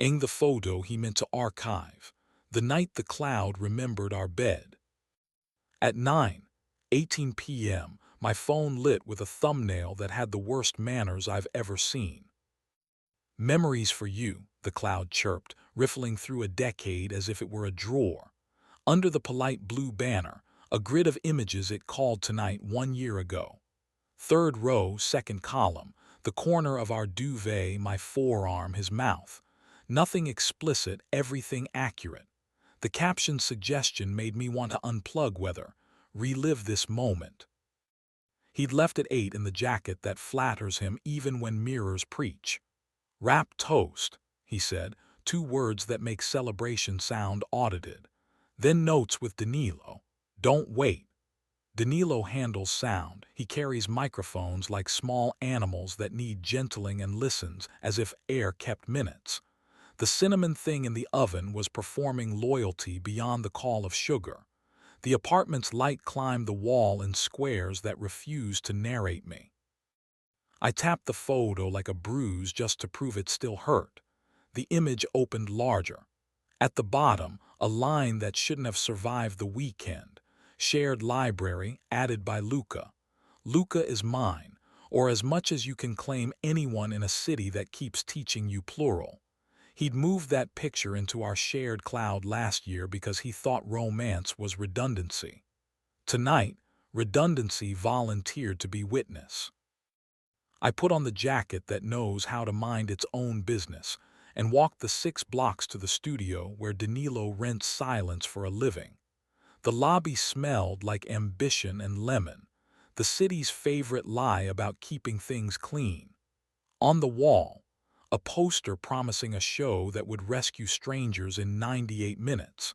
In the photo he meant to archive, the night the cloud remembered our bed. At 9:18 p.m., my phone lit with a thumbnail that had the worst manners I've ever seen. "Memories for you," the cloud chirped, riffling through a decade as if it were a drawer. Under the polite blue banner, a grid of images it called tonight 1 year ago. Third row, second column, the corner of our duvet, my forearm, his mouth. Nothing explicit, everything accurate. The caption's suggestion made me want to unplug weather, relive this moment. He'd left at 8 in the jacket that flatters him even when mirrors preach. "Wrap toast," he said, 2 words that make celebration sound audited. Then notes with Danilo. "Don't wait." Danilo handles sound. He carries microphones like small animals that need gentling and listens as if air kept minutes. The cinnamon thing in the oven was performing loyalty beyond the call of sugar. The apartment's light climbed the wall in squares that refused to narrate me. I tapped the photo like a bruise just to prove it still hurt. The image opened larger. At the bottom, a line that shouldn't have survived the weekend. "Shared library, added by Luca. Luca is mine, or as much as you can claim anyone in a city that keeps teaching you plural." He'd moved that picture into our shared cloud last year because he thought romance was redundancy. Tonight, redundancy volunteered to be witness. I put on the jacket that knows how to mind its own business and walked the 6 blocks to the studio where Danilo rents silence for a living. The lobby smelled like ambition and lemon, the city's favorite lie about keeping things clean. On the wall, a poster promising a show that would rescue strangers in 98 minutes.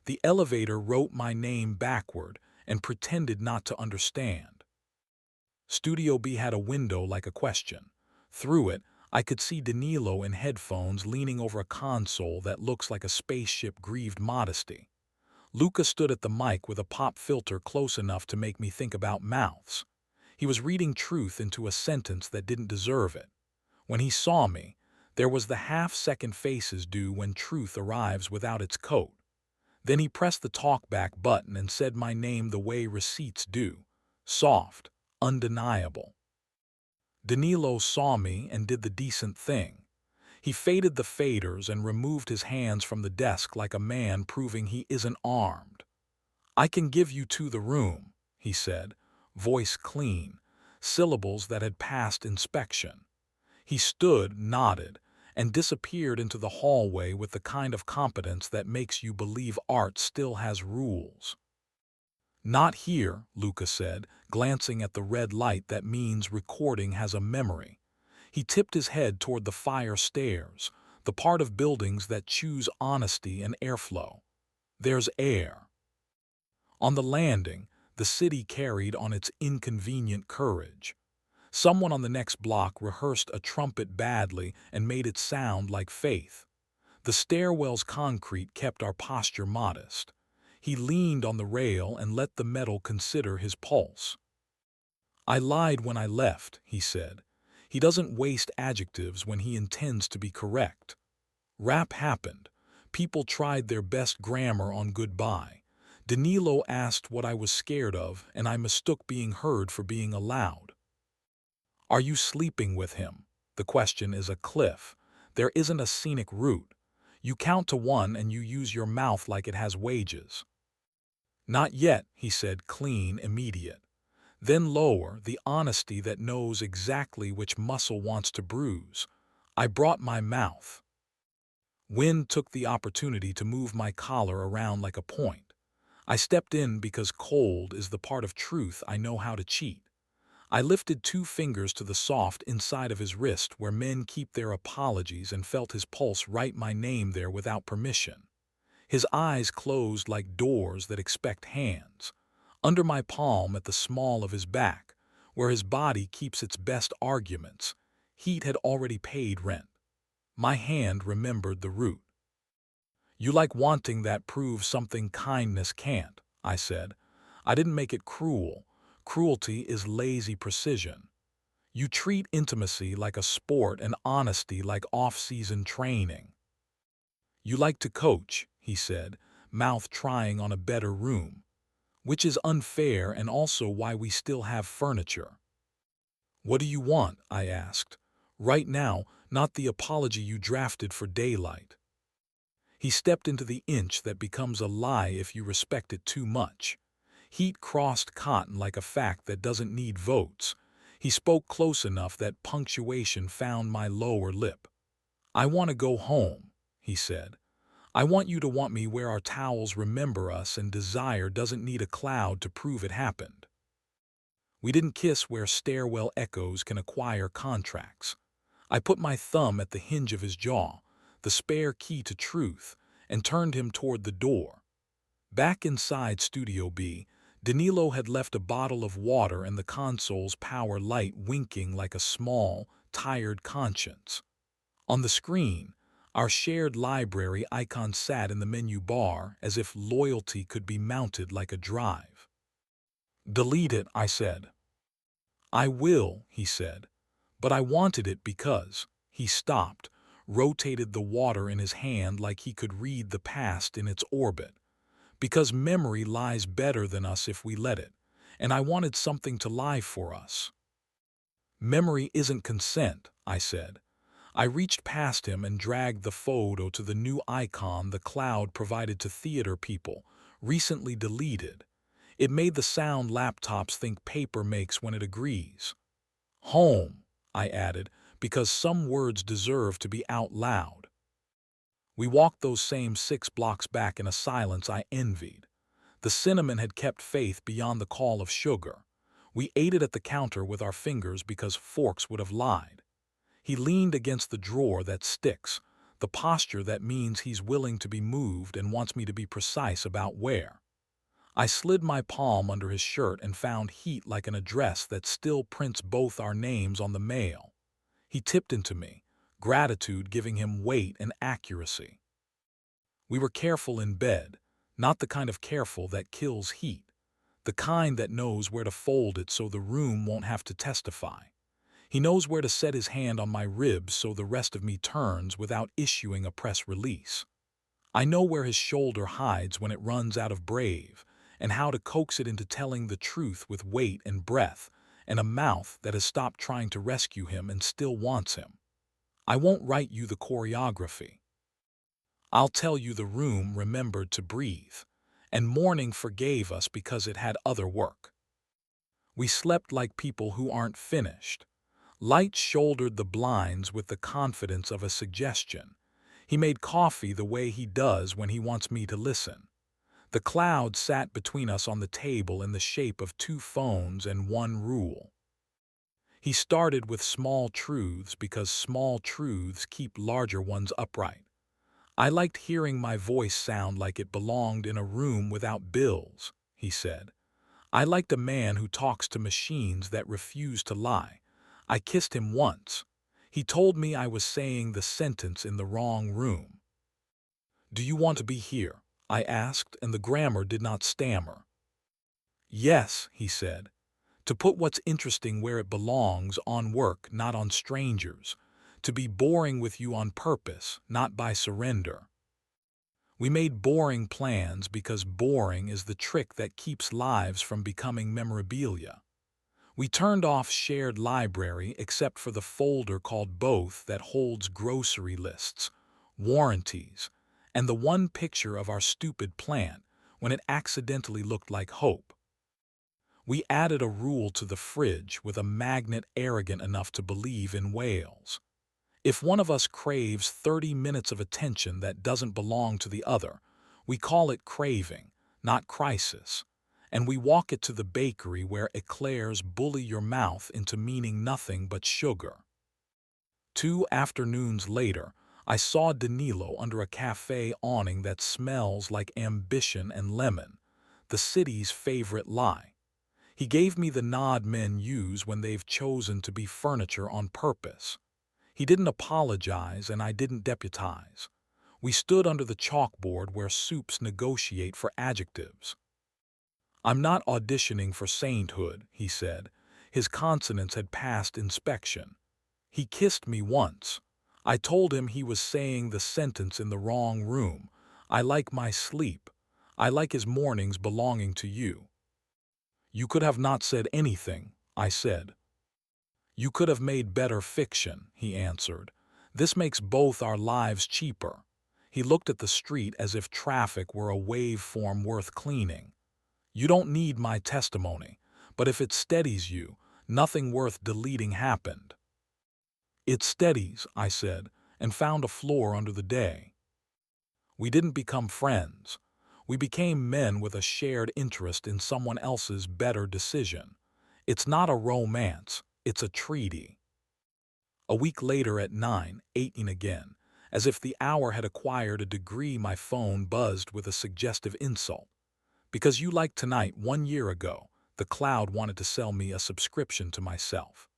The elevator wrote my name backward and pretended not to understand. Studio B had a window like a question. Through it, I could see Danilo in headphones leaning over a console that looks like a spaceship grieved modesty. Luca stood at the mic with a pop filter close enough to make me think about mouths. He was reading truth into a sentence that didn't deserve it. When he saw me, there was the half-second faces do when truth arrives without its coat. Then he pressed the talkback button and said my name the way receipts do. Soft, undeniable. Danilo saw me and did the decent thing. He faded the faders and removed his hands from the desk like a man proving he isn't armed. "I can give you to the room," he said, voice clean, syllables that had passed inspection. He stood, nodded, and disappeared into the hallway with the kind of competence that makes you believe art still has rules. "Not here," Luca said, glancing at the red light that means recording has a memory. He tipped his head toward the fire stairs, the part of buildings that choose honesty and airflow. "There's air." On the landing, the city carried on its inconvenient courage. Someone on the next block rehearsed a trumpet badly and made it sound like faith. The stairwell's concrete kept our posture modest. He leaned on the rail and let the metal consider his pulse. "I lied when I left," he said. He doesn't waste adjectives when he intends to be correct. Rap happened. People tried their best grammar on goodbye. Danilo asked what I was scared of, and I mistook being heard for being allowed. "Are you sleeping with him?" The question is a cliff. There isn't a scenic route. You count to 1 and you use your mouth like it has wages. "Not yet," he said, clean, immediate. Then lower, the honesty that knows exactly which muscle wants to bruise. "I brought my mouth." Wind took the opportunity to move my collar around like a point. I stepped in because cold is the part of truth I know how to cheat. I lifted 2 fingers to the soft inside of his wrist where men keep their apologies and felt his pulse write my name there without permission. His eyes closed like doors that expect hands. Under my palm at the small of his back, where his body keeps its best arguments, heat had already paid rent. My hand remembered the route. "You like wanting that proves something kindness can't," I said. "I didn't make it cruel. Cruelty is lazy precision. You treat intimacy like a sport and honesty like off-season training." You like to coach, he said, mouth trying on a better room, which is unfair and also why we still have furniture. What do you want? I asked. Right now, not the apology you drafted for daylight. He stepped into the inch that becomes a lie if you respect it too much. Heat crossed cotton like a fact that doesn't need votes. He spoke close enough that punctuation found my lower lip. I want to go home, he said. I want you to want me where our towels remember us and desire doesn't need a cloud to prove it happened. We didn't kiss where stairwell echoes can acquire contracts. I put my thumb at the hinge of his jaw, the spare key to truth, and turned him toward the door. Back inside Studio B, Danilo had left a bottle of water and the console's power light winking like a small, tired conscience. On the screen, our shared library icon sat in the menu bar as if loyalty could be mounted like a drive. Delete it, I said. I will, he said. But I wanted it because, he stopped, rotated the water in his hand like he could read the past in its orbit. Because memory lies better than us if we let it, and I wanted something to lie for us. Memory isn't consent, I said. I reached past him and dragged the photo to the new icon the cloud provided to theater people, recently deleted. It made the sound laptops think paper makes when it agrees. Home, I added, because some words deserve to be out loud. We walked those same 6 blocks back in a silence I envied. The cinnamon had kept faith beyond the call of sugar. We ate it at the counter with our fingers because forks would have lied. He leaned against the drawer that sticks, the posture that means he's willing to be moved and wants me to be precise about where. I slid my palm under his shirt and found heat like an address that still prints both our names on the mail. He tipped into me, gratitude giving him weight and accuracy. We were careful in bed, not the kind of careful that kills heat, the kind that knows where to fold it so the room won't have to testify. He knows where to set his hand on my ribs so the rest of me turns without issuing a press release. I know where his shoulder hides when it runs out of brave, and how to coax it into telling the truth with weight and breath, and a mouth that has stopped trying to rescue him and still wants him. I won't write you the choreography. I'll tell you the room remembered to breathe, and morning forgave us because it had other work. We slept like people who aren't finished. Light shouldered the blinds with the confidence of a suggestion. He made coffee the way he does when he wants me to listen. The cloud sat between us on the table in the shape of 2 phones and 1 rule. He started with small truths because small truths keep larger ones upright. I liked hearing my voice sound like it belonged in a room without bills, he said. I liked a man who talks to machines that refuse to lie. I kissed him once. He told me I was saying the sentence in the wrong room. Do you want to be here? I asked, and the grammar did not stammer. Yes, he said. To put what's interesting where it belongs, on work, not on strangers. To be boring with you on purpose, not by surrender. We made boring plans because boring is the trick that keeps lives from becoming memorabilia. We turned off shared library except for the folder called Both that holds grocery lists, warranties, and the one picture of our stupid plant when it accidentally looked like hope. We added a rule to the fridge with a magnet arrogant enough to believe in whales. If one of us craves 30 minutes of attention that doesn't belong to the other, we call it craving, not crisis, and we walk it to the bakery where eclairs bully your mouth into meaning nothing but sugar. 2 afternoons later, I saw Danilo under a cafe awning that smells like ambition and lemon, the city's favorite lie. He gave me the nod men use when they've chosen to be furniture on purpose. He didn't apologize and I didn't deputize. We stood under the chalkboard where soups negotiate for adjectives. I'm not auditioning for sainthood, he said. His consonants had passed inspection. He kissed me once. I told him he was saying the sentence in the wrong room. I like my sleep. I like his mornings belonging to you. You could have not said anything, I said. You could have made better fiction, he answered. This makes both our lives cheaper. He looked at the street as if traffic were a waveform worth cleaning. You don't need my testimony, but if it steadies you, nothing worth deleting happened. It steadies, I said, and found a floor under the day. We didn't become friends. We became men with a shared interest in someone else's better decision. It's not a romance, it's a treaty. A week later at 9:18 again, as if the hour had acquired a degree, my phone buzzed with a suggestive insult. Because you liked tonight 1 year ago, the cloud wanted to sell me a subscription to myself.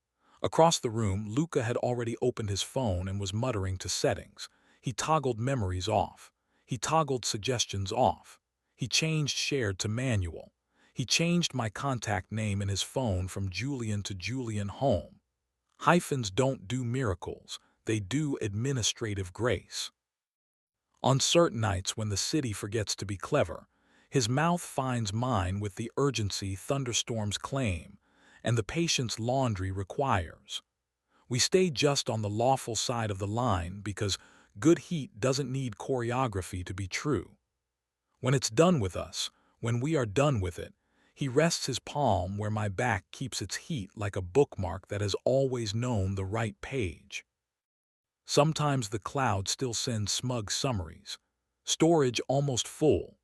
Across the room, Luca had already opened his phone and was muttering to settings. He toggled memories off. He toggled suggestions off. He changed shared to manual. He changed my contact name in his phone from Julian to Julian Home. Hyphens don't do miracles, they do administrative grace. On certain nights when the city forgets to be clever, his mouth finds mine with the urgency thunderstorms claim and the patience laundry requires. We stay just on the lawful side of the line because good heat doesn't need choreography to be true. When it's done with us, when we are done with it, he rests his palm where my back keeps its heat like a bookmark that has always known the right page. Sometimes the cloud still sends smug summaries. Storage almost full.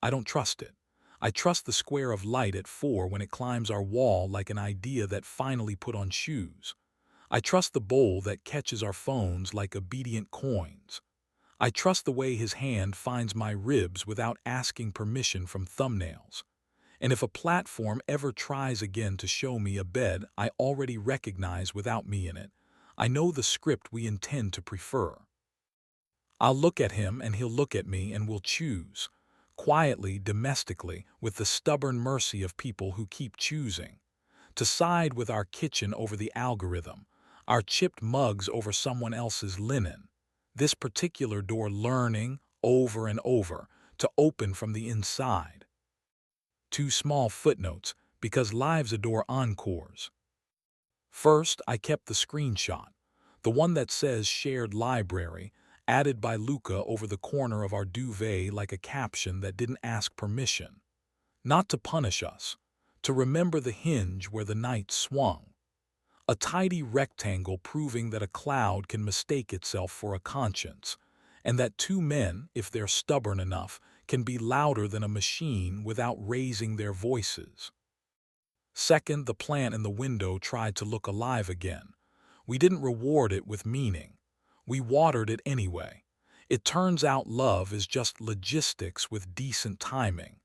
I don't trust it. I trust the square of light at 4 when it climbs our wall like an idea that finally put on shoes. I trust the bowl that catches our phones like obedient coins. I trust the way his hand finds my ribs without asking permission from thumbnails. And if a platform ever tries again to show me a bed I already recognize without me in it, I know the script we intend to prefer. I'll look at him and he'll look at me and we'll choose, quietly, domestically, with the stubborn mercy of people who keep choosing, to side with our kitchen over the algorithm, our chipped mugs over someone else's linen, this particular door learning, over and over, to open from the inside. 2 small footnotes, because lives adore encores. First, I kept the screenshot, the one that says shared library, added by Luca over the corner of our duvet like a caption that didn't ask permission. Not to punish us, to remember the hinge where the night swung. A tidy rectangle proving that a cloud can mistake itself for a conscience, and that 2 men, if they're stubborn enough, can be louder than a machine without raising their voices. Second, the plant in the window tried to look alive again. We didn't reward it with meaning. We watered it anyway. It turns out love is just logistics with decent timing.